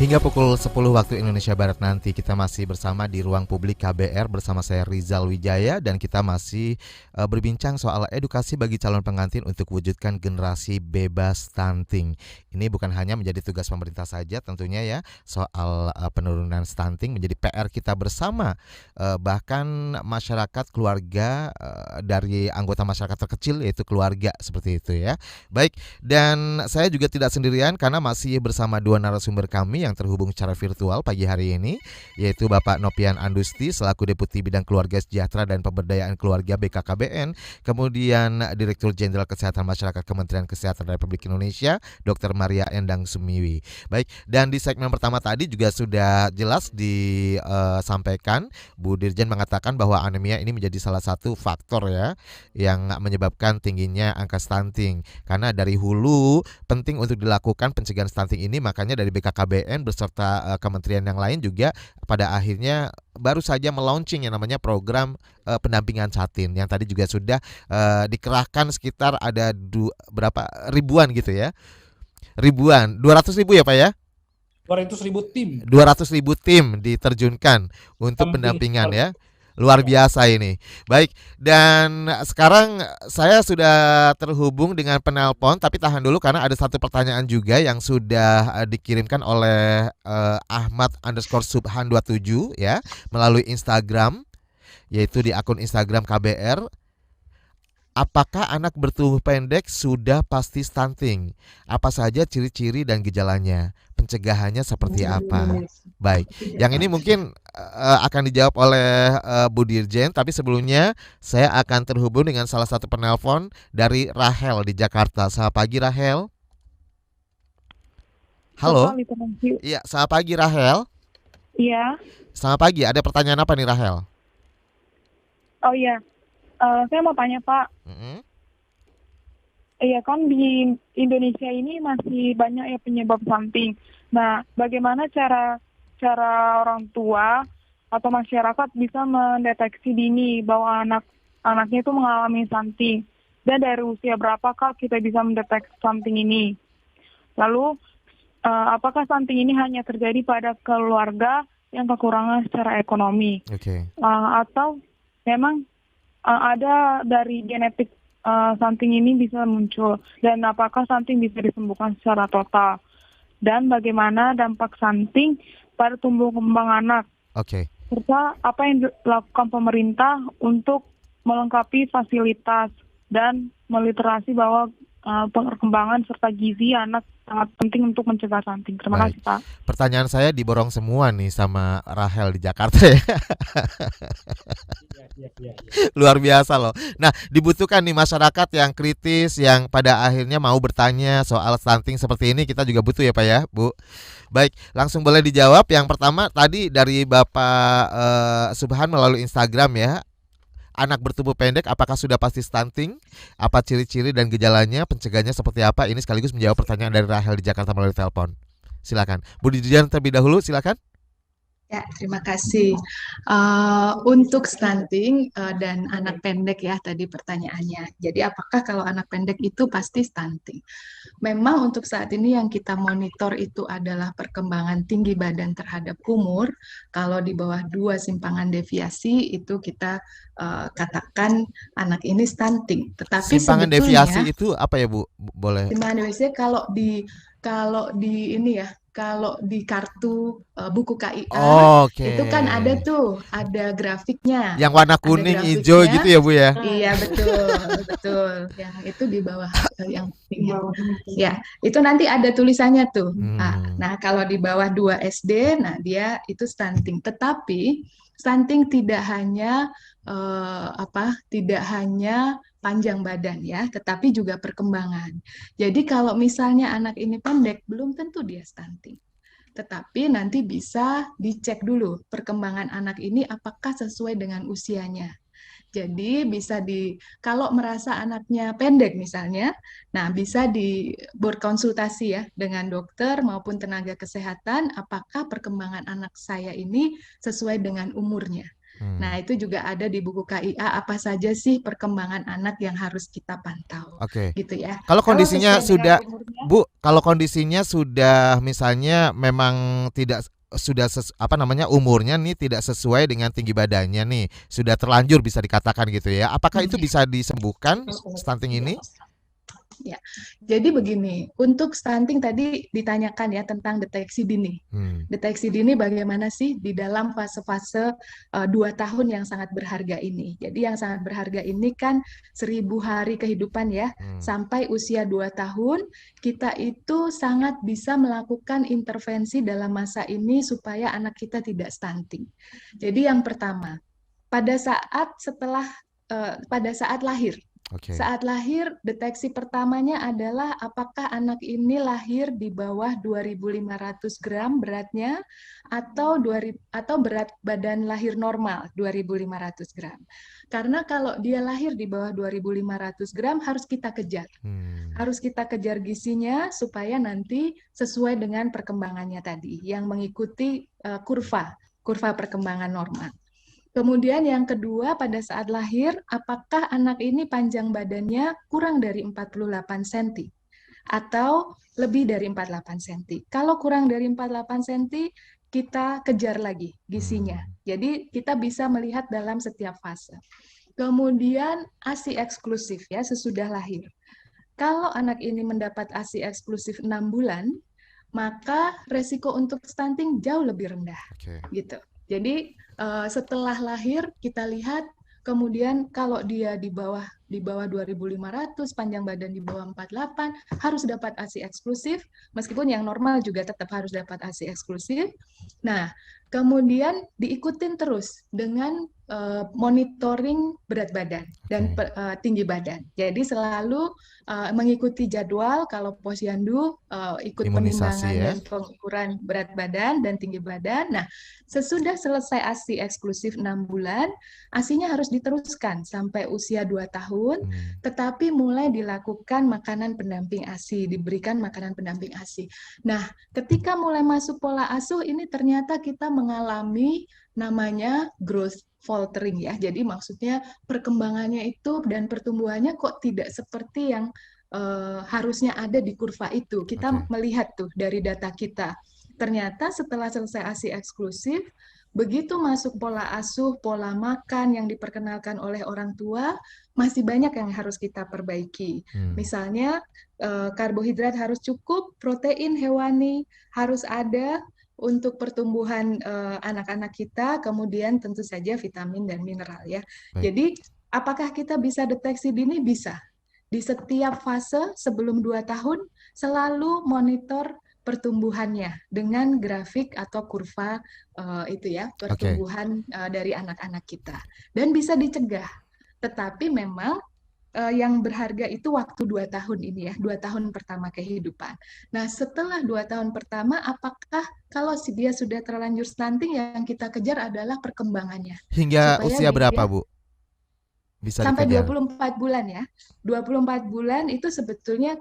Hingga pukul 10 waktu Indonesia Barat nanti kita masih bersama di ruang publik KBR bersama saya Rizal Wijaya dan kita masih berbincang soal edukasi bagi calon pengantin untuk wujudkan generasi bebas stunting. Ini bukan hanya menjadi tugas pemerintah saja tentunya ya, soal penurunan stunting menjadi PR kita bersama. Bahkan masyarakat keluarga dari anggota masyarakat terkecil yaitu keluarga seperti itu ya. Baik, dan saya juga tidak sendirian karena masih bersama dua narasumber kami yang terhubung secara virtual pagi hari ini, yaitu Bapak Nopian Andusti selaku Deputi Bidang Keluarga Sejahtera dan Pemberdayaan Keluarga BKKBN, kemudian Direktur Jenderal Kesehatan Masyarakat Kementerian Kesehatan Republik Indonesia, Dr. Maria Endang Sumiwi. Baik, dan di segmen pertama tadi juga sudah jelas disampaikan, Bu Dirjen mengatakan bahwa anemia ini menjadi salah satu faktor ya yang menyebabkan tingginya angka stunting. Karena dari hulu penting untuk dilakukan pencegahan stunting ini, makanya dari BKKBN beserta kementerian yang lain juga pada akhirnya baru saja melaunching yang namanya program pendampingan Satin yang tadi juga sudah dikerahkan sekitar ada berapa ribuan gitu ya. Ribuan, 200.000 ya Pak ya? 200.000 tim. 200.000 tim diterjunkan untuk pendampingan ya. Luar biasa ini. Baik, dan sekarang saya sudah terhubung dengan penelpon, tapi tahan dulu karena ada satu pertanyaan juga yang sudah dikirimkan oleh Ahmad_Subhan27 ya melalui Instagram, yaitu di akun Instagram KBR. Apakah anak bertubuh pendek sudah pasti stunting? Apa saja ciri-ciri dan gejalanya? Pencegahannya seperti apa? Baik, yang ini mungkin akan dijawab oleh Bu Dirjen, tapi sebelumnya saya akan terhubung dengan salah satu penelpon dari Rahel di Jakarta. Selamat pagi Rahel. Halo. Iya, selamat pagi Rahel. Iya. Selamat pagi. Ada pertanyaan apa nih Rahel? Oh iya. Saya mau tanya Pak. Iya kan di Indonesia ini masih banyak ya penyebab stunting. Nah, bagaimana cara orang tua atau masyarakat bisa mendeteksi dini bahwa anaknya itu mengalami stunting? Dan dari usia berapakah kita bisa mendeteksi stunting ini? Lalu, apakah stunting ini hanya terjadi pada keluarga yang kekurangan secara ekonomi? Atau memang ada dari genetik stunting ini bisa muncul, dan apakah stunting bisa disembuhkan secara total, dan bagaimana dampak stunting pada tumbuh kembang anak, serta apa yang dilakukan pemerintah untuk melengkapi fasilitas dan meliterasi bahwa perkembangan serta gizi anak sangat penting untuk mencegah stunting. Terima kasih Pak. Pertanyaan saya diborong semua nih sama Rahel di Jakarta ya. Luar biasa loh. Nah, dibutuhkan nih masyarakat yang kritis, yang pada akhirnya mau bertanya soal stunting seperti ini, kita juga butuh ya Pak ya, Bu. Baik, langsung boleh dijawab. Yang pertama tadi dari Bapak Subhan melalui Instagram ya. Anak bertubuh pendek apakah sudah pasti stunting? Apa ciri-ciri dan gejalanya? Pencegahannya seperti apa? Ini sekaligus menjawab pertanyaan dari Rahel di Jakarta melalui telepon. Silakan. Bu Dirjen terlebih dahulu, silakan. Ya, terima kasih. Untuk stunting dan anak pendek ya tadi pertanyaannya. Jadi apakah kalau anak pendek itu pasti stunting? Memang untuk saat ini yang kita monitor itu adalah perkembangan tinggi badan terhadap umur. Kalau di bawah 2 simpangan deviasi itu kita katakan anak ini stunting. Tetapi simpangan sebetulnya, deviasi itu apa ya Bu? Boleh. Simpangan deviasi kalau di ini ya. Kalau di kartu buku KIA itu kan ada grafiknya. Yang warna kuning, hijau gitu ya Bu ya? Iya betul. Yang itu di bawah yang tinggi. Ya, itu nanti ada tulisannya tuh. Nah, kalau di bawah 2 SD, nah dia itu stunting. Tetapi stunting tidak hanya panjang badan ya, tetapi juga perkembangan. Jadi kalau misalnya anak ini pendek, belum tentu dia stunting. Tetapi nanti bisa dicek dulu perkembangan anak ini apakah sesuai dengan usianya. Jadi kalau merasa anaknya pendek misalnya, nah bisa berkonsultasi ya dengan dokter maupun tenaga kesehatan apakah perkembangan anak saya ini sesuai dengan umurnya. Nah, itu juga ada di buku KIA apa saja sih perkembangan anak yang harus kita pantau, Oke. gitu ya. Kalau Kalau kondisinya sesuai dengan sudah, umurnya, Bu, kalau kondisinya sudah misalnya memang tidak sudah umurnya nih tidak sesuai dengan tinggi badannya nih, sudah terlanjur bisa dikatakan gitu ya. Apakah itu ya. bisa disembuhkan stunting ini? Ya, jadi begini, untuk stunting tadi ditanyakan ya tentang deteksi dini. Hmm. Deteksi dini bagaimana sih di dalam fase-fase 2 tahun yang sangat berharga ini. Jadi yang sangat berharga ini kan 1000 hari kehidupan ya, sampai usia 2 tahun, kita itu sangat bisa melakukan intervensi dalam masa ini supaya anak kita tidak stunting. Jadi yang pertama, pada saat lahir, Oke. saat lahir, deteksi pertamanya adalah apakah anak ini lahir di bawah 2.500 gram beratnya atau berat badan lahir normal 2.500 gram. Karena kalau dia lahir di bawah 2.500 gram harus kita kejar. Harus kita kejar gizinya supaya nanti sesuai dengan perkembangannya tadi yang mengikuti kurva perkembangan normal. Kemudian yang kedua, pada saat lahir, apakah anak ini panjang badannya kurang dari 48 cm atau lebih dari 48 cm. Kalau kurang dari 48 cm, kita kejar lagi gizinya. Jadi kita bisa melihat dalam setiap fase. Kemudian ASI eksklusif ya sesudah lahir. Kalau anak ini mendapat ASI eksklusif 6 bulan, maka resiko untuk stunting jauh lebih rendah. Gitu. Jadi setelah lahir kita lihat, kemudian kalau dia di bawah 2.500, panjang badan di bawah 48, harus dapat ASI eksklusif, meskipun yang normal juga tetap harus dapat ASI eksklusif. Nah, kemudian diikutin terus dengan monitoring berat badan dan tinggi badan. Jadi selalu mengikuti jadwal, kalau posyandu ikut Imunisasi penimbangan ya. dan pengukuran berat badan dan tinggi badan. Nah, sesudah selesai ASI eksklusif 6 bulan, ASInya harus diteruskan sampai usia 2 tahun, tetapi mulai dilakukan makanan pendamping ASI, diberikan makanan pendamping ASI. Nah, ketika mulai masuk pola asuh, ini ternyata kita mengalami namanya growth faltering ya. Jadi maksudnya perkembangannya itu dan pertumbuhannya kok tidak seperti yang harusnya ada di kurva itu. Kita melihat tuh dari data kita. Ternyata setelah selesai ASI eksklusif, begitu masuk pola asuh, pola makan yang diperkenalkan oleh orang tua, masih banyak yang harus kita perbaiki. Misalnya karbohidrat harus cukup, protein hewani harus ada untuk pertumbuhan anak-anak kita, kemudian tentu saja vitamin dan mineral ya. Jadi apakah kita bisa deteksi dini? Bisa. Di setiap fase sebelum 2 tahun selalu monitor pertumbuhannya dengan grafik atau kurva itu ya, pertumbuhan dari anak-anak kita. Dan bisa dicegah. Tetapi memang yang berharga itu waktu 2 tahun ini ya, 2 tahun pertama kehidupan. Nah, setelah 2 tahun pertama, apakah kalau dia sudah terlanjur stunting, yang kita kejar adalah perkembangannya. Hingga supaya usia berapa, Bu? Bisa sampai dikejar? 24 bulan ya. 24 bulan itu sebetulnya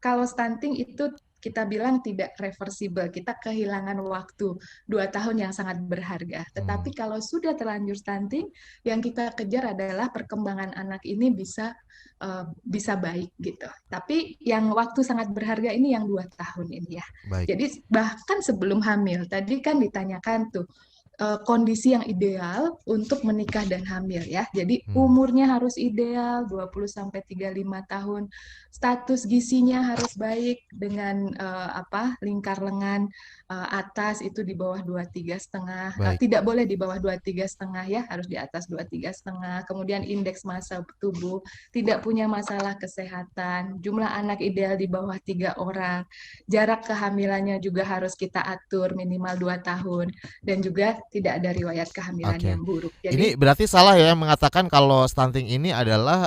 kalau stunting itu kita bilang tidak reversible, kita kehilangan waktu 2 tahun yang sangat berharga. Tetapi kalau sudah terlanjur stunting, yang kita kejar adalah perkembangan anak ini bisa baik gitu. Tapi yang waktu sangat berharga ini yang 2 tahun ini ya. Jadi bahkan sebelum hamil, tadi kan ditanyakan tuh, kondisi yang ideal untuk menikah dan hamil ya. Jadi umurnya harus ideal 20-35 tahun. Status gizinya harus baik dengan lingkar lengan atas itu di bawah 23,5. Tidak boleh di bawah 23,5 ya, harus di atas 23,5. Kemudian indeks massa tubuh, tidak punya masalah kesehatan, jumlah anak ideal di bawah 3 orang. Jarak kehamilannya juga harus kita atur minimal 2 tahun dan juga tidak ada riwayat kehamilan yang buruk. Jadi, ini berarti salah ya mengatakan kalau stunting ini adalah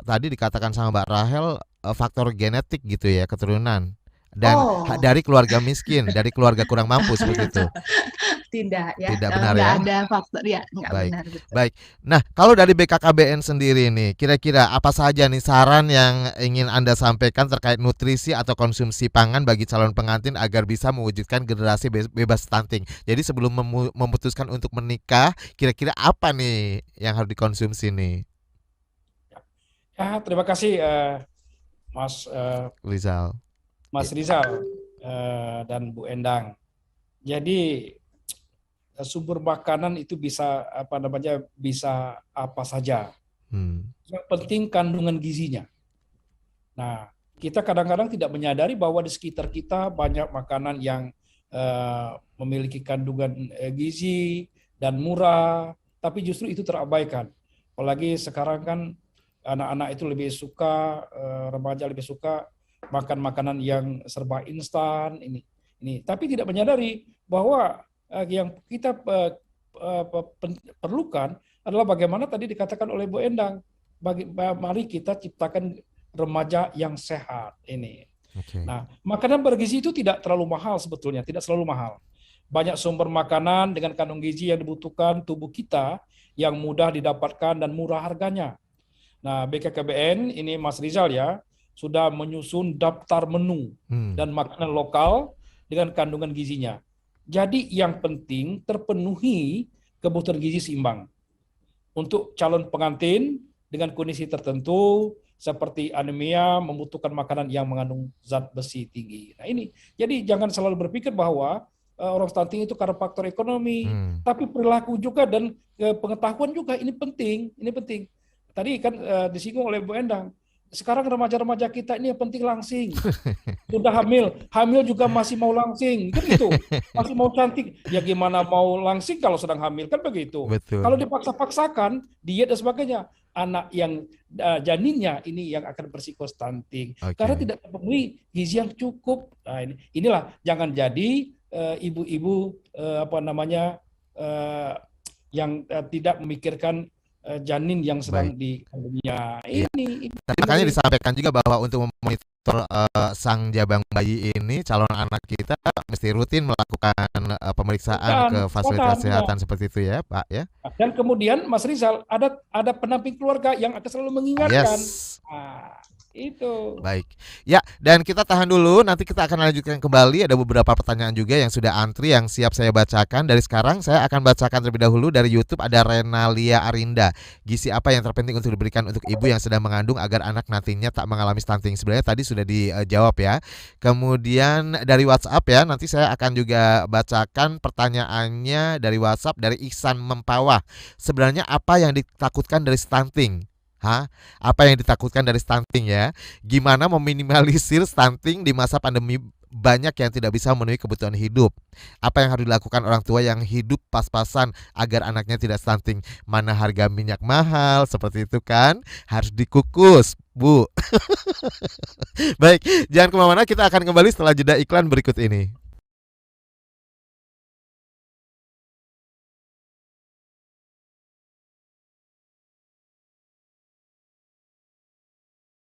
tadi dikatakan sama Mbak Rahel faktor genetik gitu ya, keturunan. dan Oh, dari keluarga miskin, dari keluarga kurang mampu seperti itu. tidak ya, Tidak benar nggak ya? ada faktor ya, nggak Baik, benar betul. baik. Nah, kalau dari BKKBN sendiri nih, kira-kira apa saja nih saran yang ingin Anda sampaikan terkait nutrisi atau konsumsi pangan bagi calon pengantin agar bisa mewujudkan generasi bebas stunting? Jadi sebelum memutuskan untuk menikah, kira-kira apa nih yang harus dikonsumsi nih, Ya, terima kasih Mas Rizal? Mas Rizal dan Bu Endang. Jadi sumber makanan itu bisa bisa apa saja. Hmm. Yang penting kandungan gizinya. Nah, kita kadang-kadang tidak menyadari bahwa di sekitar kita banyak makanan yang memiliki kandungan gizi dan murah, tapi justru itu terabaikan. Apalagi sekarang kan anak-anak itu lebih suka, remaja lebih suka makan makanan yang serba instan ini. Tapi tidak menyadari bahwa yang kita perlukan adalah bagaimana tadi dikatakan oleh Bu Endang, mari kita ciptakan remaja yang sehat ini. Okay. Nah, makanan bergizi itu tidak terlalu mahal sebetulnya, tidak selalu mahal. Banyak sumber makanan dengan kandung gizi yang dibutuhkan tubuh kita yang mudah didapatkan dan murah harganya. Nah, BKKBN ini Mas Rizal ya, sudah menyusun daftar menu dan makanan lokal dengan kandungan gizinya. Jadi yang penting terpenuhi kebutuhan gizi seimbang. Untuk calon pengantin dengan kondisi tertentu seperti anemia membutuhkan makanan yang mengandung zat besi tinggi. Nah ini, jadi jangan selalu berpikir bahwa orang stunting itu karena faktor ekonomi, tapi perilaku juga dan pengetahuan juga ini penting. Tadi kan disinggung oleh Bu Endang. Sekarang remaja-remaja kita ini yang penting langsing. Sudah hamil juga masih mau langsing, kan gitu. Masih mau cantik. Ya gimana mau langsing kalau sedang hamil, kan begitu. Betul. Kalau dipaksa-paksakan, diet dan sebagainya, anak yang janinnya ini yang akan berisiko stunting. Okay. Karena tidak terpenuhi gizi yang cukup. Nah, inilah jangan jadi ibu-ibu yang tidak memikirkan janin yang sedang dikandungnya. Ini. Tapi makanya disampaikan juga bahwa untuk memonitor sang jabang bayi ini, calon anak kita mesti rutin melakukan pemeriksaan ke fasilitas kesehatan seperti itu ya, Pak ya. Dan kemudian Mas Rizal ada pendamping keluarga yang akan selalu mengingatkan. Yes. Nah, itu. Baik. Ya, dan kita tahan dulu, nanti kita akan lanjutkan kembali. Ada beberapa pertanyaan juga yang sudah antri yang siap saya bacakan. Dari sekarang saya akan bacakan terlebih dahulu dari YouTube. Ada Renalia Arinda. Gizi apa yang terpenting untuk diberikan untuk ibu yang sedang mengandung agar anak nantinya tak mengalami stunting? Sebenarnya tadi sudah dijawab ya. Kemudian dari WhatsApp ya, nanti saya akan juga bacakan pertanyaannya dari WhatsApp dari Ihsan Mempawah. Sebenarnya apa yang ditakutkan dari stunting? Apa yang ditakutkan dari stunting ya? Gimana meminimalisir stunting di masa pandemi banyak yang tidak bisa memenuhi kebutuhan hidup? Apa yang harus dilakukan orang tua yang hidup pas-pasan agar anaknya tidak stunting? Mana harga minyak mahal seperti itu kan? Harus dikukus, Bu. Baik, jangan kemana-mana, kita akan kembali setelah jeda iklan berikut ini.